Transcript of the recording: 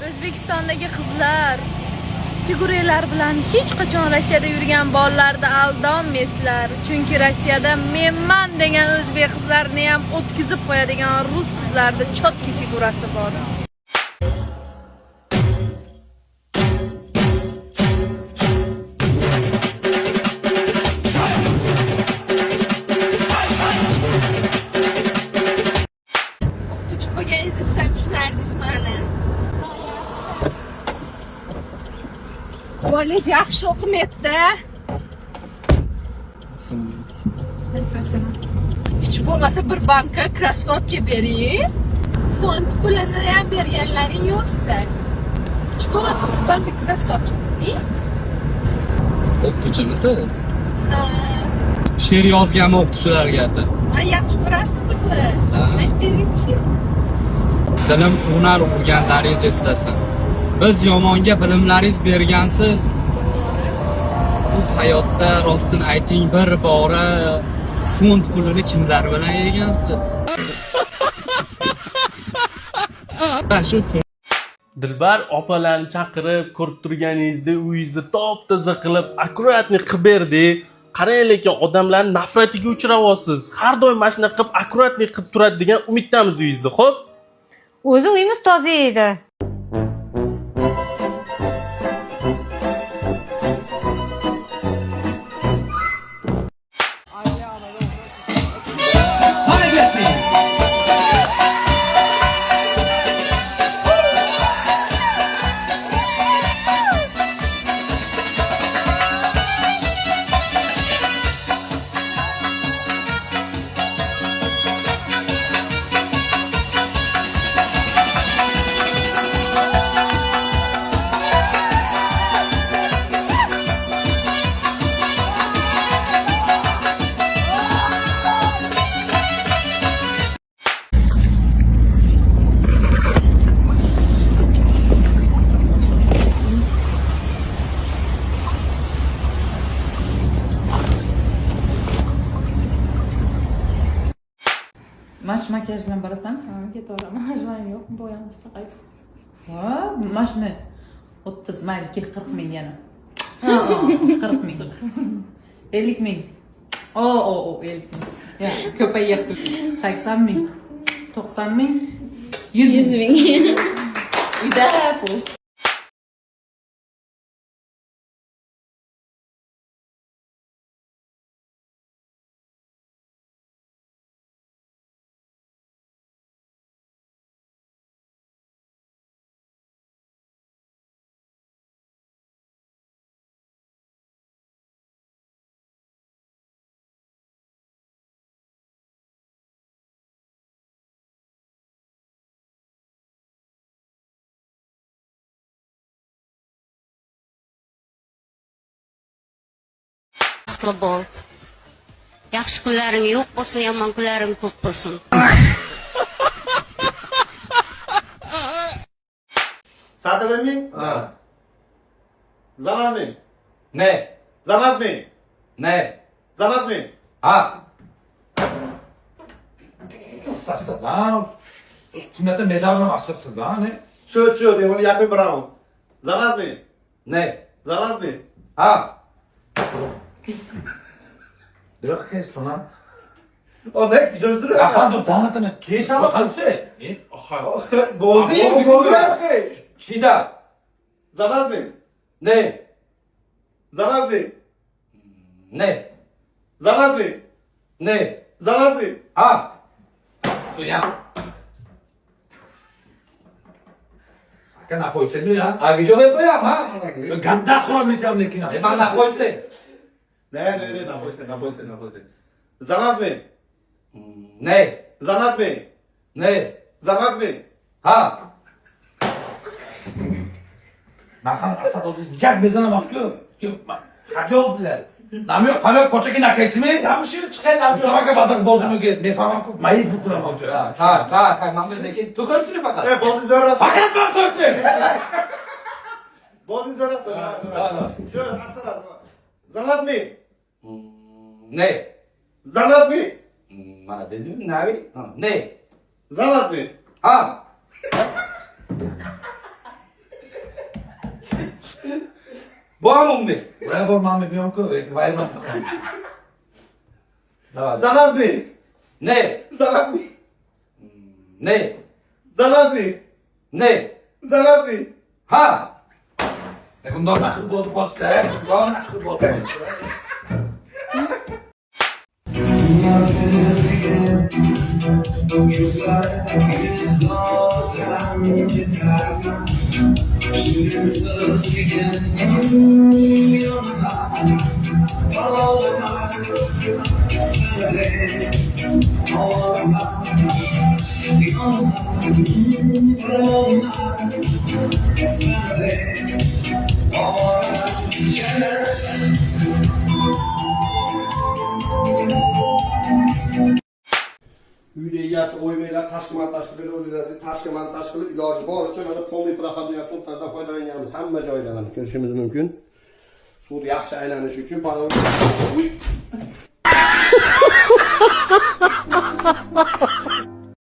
O'zbekistondagi qizlar figuralar bilan hech qachon Rossiyada yurgan bolalarda aldonmaysizlar. Chunki Rossiyada menman degan o'zbek qizlarini ham o'tkazib qo'yadigan rus qizlarda chotki figurasi bor. O'qituvchi bo'lganingizni siz tushunardingiz mani. Bolangiz yaxshi o'qimayapti. Hech bo'lmasa bir banka krossovka bering. Fond pulini ham berganlaring yo'q-sizda. Hech bo'lmasa bir banka krossovka bering. O'qituvchimisiz? She'r yozganmi o'qituvchilarga? Yaxshi ko'rasizmi bizni? Aytib bering-chi. Dilim hunar o'rganlaringiz eslasin. Biz yomonga bilimlaringiz bergansiz. Bu hayotda rostini ayting bir bora fond pulini kimlar bilan yegansiz? Shu Dilbar opalarni chaqirib ko'rib turganingizda uyingizni top-toza qilib, akkuratni qilib berdi. Qarang lekin odamlar nafratiga uchrayapsiz. Har doim mana shunday qilib akkuratni qilib turadi degan umiddamiz uyingizda, xo'p? O'zi uyimiz toza edi. Mash makyaj bilan borasan? Ha, ketaman. Majlan yo'q, bo'yanish faqat. Ha, mashni 30 mayl, 40 ming yana. Ha, 40 ming. 50 ming. O, 50 ming. Ya, ko'payyapti. 80 ming. 90 ming. 100 ming. Uyda pul. Bol. Yaxshi kunlaring yo'q bo'lsin, yomon kunlaring ko'p bo'lsin. Sadadami? Ha. Zamanmi? Ne? Zamatmi? Ne? Zamatmi? Ha. Astastan. Üstünde medalyon astastan ne? Shu, devonu yapib beraman. Zamatmi? Ne? Zamatmi? Ha. Direkt kes falan. O ne? Güzel duruyor. Akan dur tanıtını. Kes bakalım sen. Bozdu ya, figür Çida. Zamatmi? Ne? Zamatmi? Ne? Zamatmi? Ne? Zamatmi? Ha. Ya. Akan apa sen ya? Abi jobe koyam ha. Ganda kuram metam lekin. Bana koyse. Ne, napoysen. Zamatmi? Ne? Zamatmi? Ne? Zamatmi? Ha. Nakan astat olsun. Jak bezana bakıyor. Yok. Kaç oldu bize? Namıyor. Kamyok poçaki nakesimi. Yapışır çıkayım. Mustafa ki batak bozumu git. Ne falan kuk. Mayı kukulam oldu. Ha. Mahmut'daki tukar fakat. Bozdu zorlasın. Fakat bak öptü. Bozdu zorlasın. Şöyle aslan. Zamatmi? Ne? Zamatmi? Mana dedim ne abi? Ne? Zamatmi? Ha. Bormi? Buraya bormamı biliyorum ki. Vayman. Давай. Zanatbek. Ne? Zanatbek. Ne? Zanatbek. Ne? Zanatbek. Ha? Bundan nakıl bozuk olsa. Bundan nakıl bozuk olsa. Uyda egasi o'ymaylar, tashkilot o'ylaydi, tashkilot iloji boricha mana polniy proходной to'plardan foydalanganmiz hamma joyda mana ko'rishimiz mumkin. Suv yaxshi aylanishi uchun parol